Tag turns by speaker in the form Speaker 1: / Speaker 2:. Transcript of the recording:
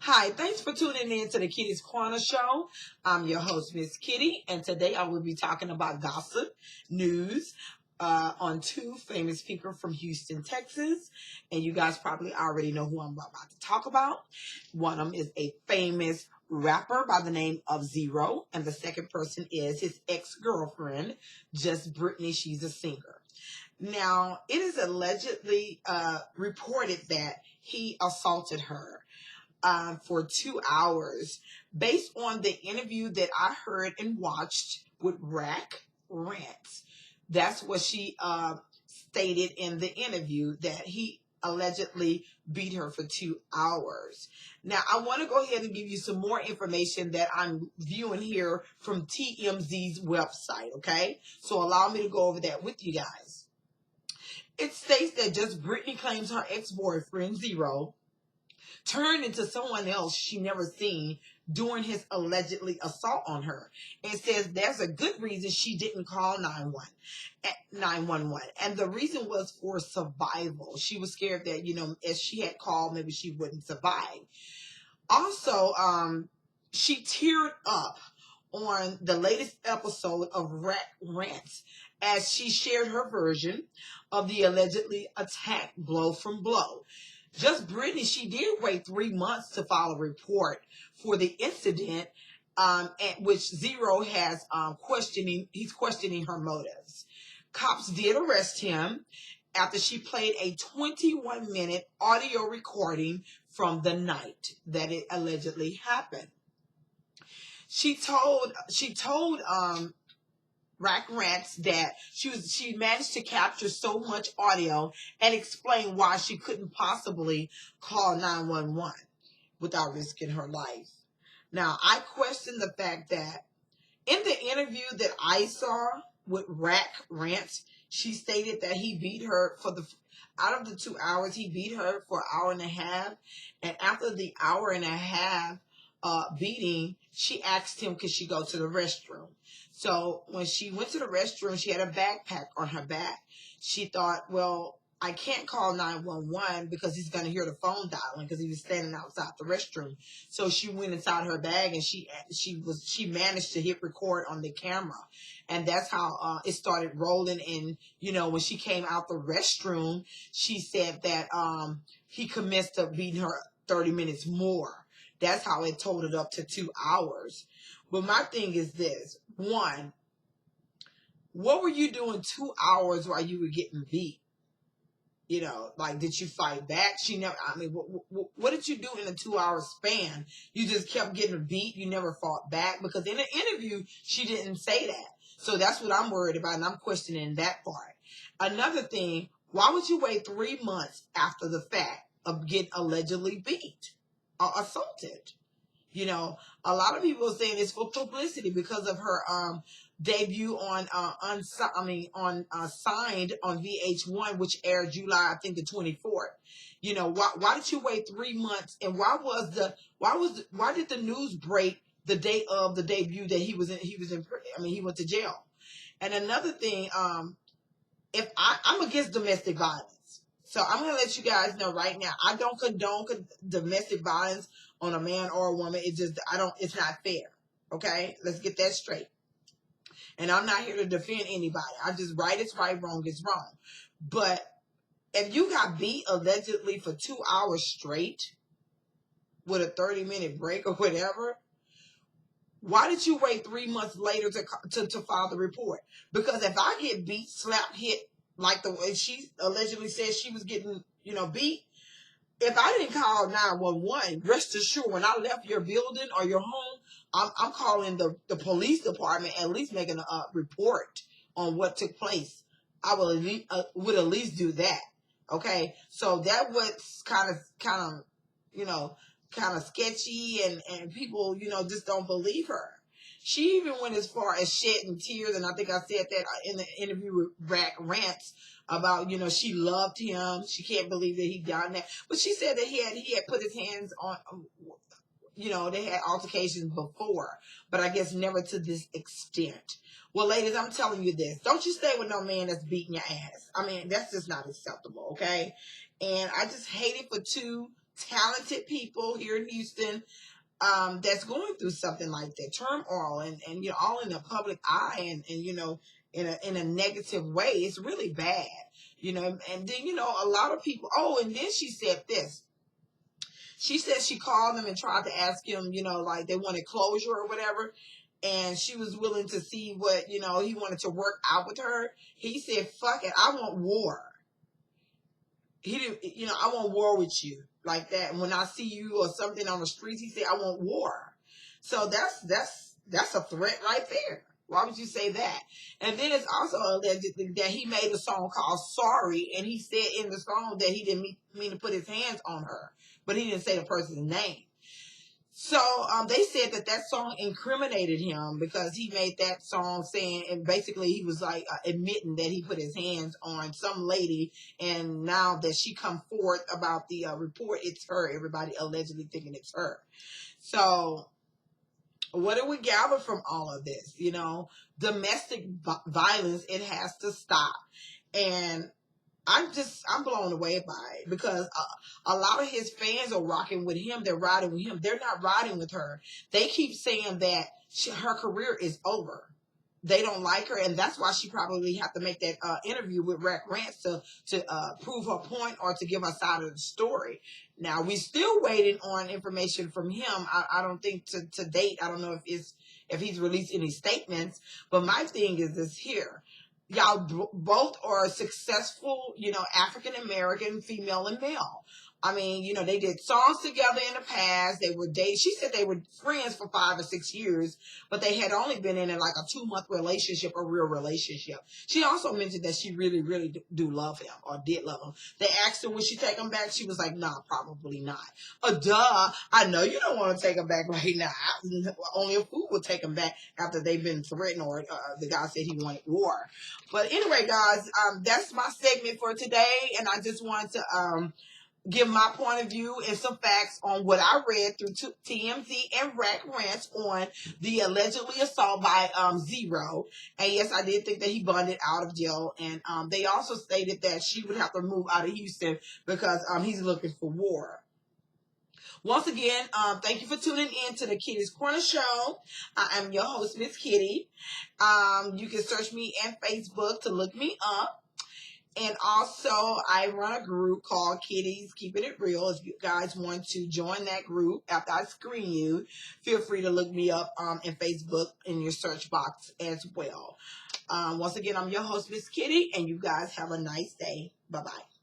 Speaker 1: Hi, thanks for tuning in to the Kitty's Corner Show. I'm your host, Miss Kitty, and today I will be talking about gossip news on two famous people from Houston, Texas. And you guys probably already know who I'm about to talk about. One of them is a famous rapper by the name of ZRO, and the second person is his ex-girlfriend, Just Brittany. She's a singer. Now, it is allegedly reported that he assaulted her for 2 hours based on the interview that I heard and watched with Rack Rants. That's what she stated in the interview, that he allegedly beat her for 2 hours. Now, I want to go ahead and give you some more information that I'm viewing here from TMZ's website, okay? So allow me to go over that with you guys. It states that Just Brittany claims her ex-boyfriend, ZRO, turned into someone else she never seen during his allegedly assault on her. It says there's a good reason she didn't call 911. And the reason was for survival. She was scared that, if she had called, maybe she wouldn't survive. Also, she teared up on the latest episode of Rants as she shared her version of the allegedly attack blow from blow. Just Brittany, she did wait 3 months to file a report for the incident, at which ZRO has he's questioning her motives. Cops did arrest him after she played a 21-minute audio recording from the night that it allegedly happened. She told Rack Rants that she managed to capture so much audio and explain why she couldn't possibly call 911 without risking her life. Now, I question the fact that in the interview that I saw with Rack Rants, she stated that he beat her out of the 2 hours, he beat her for an hour and a half. And after the hour and a half beating, she asked him, could she go to the restroom? So when she went to the restroom, she had a backpack on her back. She thought, well, I can't call 911 because he's going to hear the phone dialing because he was standing outside the restroom. So she went inside her bag and she managed to hit record on the camera. And that's how it started rolling. And, when she came out the restroom, she said that he commenced up beating her 30 minutes more. That's how it totaled up to 2 hours. But my thing is this. One, what were you doing 2 hours while you were getting beat? Did you fight back? What did you do in a 2 hour span? You just kept getting beat. You never fought back? Because in the interview, she didn't say that. So that's what I'm worried about, and I'm questioning that part. Another thing, why would you wait 3 months after the fact of getting allegedly beat or assaulted? A lot of people are saying it's for publicity because of her debut on Signed on VH1, which aired July, I think, the 24th. Why did you wait 3 months? And why did the news break the day of the debut that he went to jail? And another thing, I'm against domestic violence. So I'm going to let you guys know right now, I don't condone domestic violence on a man or a woman. It's not fair. Okay? Let's get that straight. And I'm not here to defend anybody. I just, right is right, wrong is wrong. But if you got beat allegedly for 2 hours straight with a 30-minute break or whatever, why did you wait 3 months later to file the report? Because if I get beat, slapped, hit, like the way she allegedly said she was getting, beat, if I didn't call 911, rest assured, when I left your building or your home, I'm calling the police department, at least making a report on what took place. I would at least do that. Okay, so that was kind of sketchy, and people, just don't believe her. She even went as far as shedding tears, and I think I said that in the interview with Rack Rants about, she loved him. She can't believe that he done that. But she said that he had put his hands on, they had altercations before, but I guess never to this extent. Well, ladies, I'm telling you this. Don't you stay with no man that's beating your ass. That's just not acceptable, okay? And I just hate it for two talented people here in Houston that's going through something like that, turmoil, and you know, all in the public eye, and you know, in a negative way. It's really bad, you know. And then, you know, a lot of people. Oh, and then she said this. She said she called him and tried to ask him, you know, like they wanted closure or whatever. And she was willing to see what, you know, he wanted to work out with her. He said, fuck it, I want war. He didn't, you know, I want war with you like that. And when I see you or something on the streets, he said, I want war. So that's a threat right there. Why would you say that? And then it's also alleged that he made a song called Sorry, and he said in the song that he didn't mean to put his hands on her, but he didn't say the person's name. So they said that song incriminated him because he made that song saying, and basically he was like admitting that he put his hands on some lady, and now that she come forth about the report, it's her. Everybody allegedly thinking it's her. So what do we gather from all of this? You know, domestic violence, it has to stop. And I'm blown away by it because a lot of his fans are rocking with him. They're riding with him. They're not riding with her. They keep saying that her career is over. They don't like her, and that's why she probably have to make that interview with Rack Rants to prove her point or to give us side of the story. Now, we're still waiting on information from him. I don't think to date, I don't know if he's released any statements, but my thing is this here. Y'all both are successful, you know, African-American, female and male. I mean, you know, they did songs together in the past. They were dating. She said they were friends for 5 or 6 years, but they had only been in like a 2-month relationship, a real relationship. She also mentioned that she really, really do love him or did love him. They asked her, would she take him back? She was like, nah, probably not. Duh. I know you don't want to take him back right now. Only a fool would take him back after they've been threatened or the guy said he wanted war. But anyway, guys, that's my segment for today. And I just wanted to, give my point of view and some facts on what I read through TMZ and Rack Rants on the allegedly assault by ZRO. And yes, I did think that he bonded out of jail. And they also stated that she would have to move out of Houston because he's looking for war. Once again, thank you for tuning in to the Kitty's Corner Show. I am your host, Miss Kitty. You can search me on Facebook to look me up. And also, I run a group called Kitties Keeping It Real. If you guys want to join that group after I screen you, feel free to look me up in Facebook in your search box as well. Once again, I'm your host, Miss Kitty, and you guys have a nice day. Bye-bye.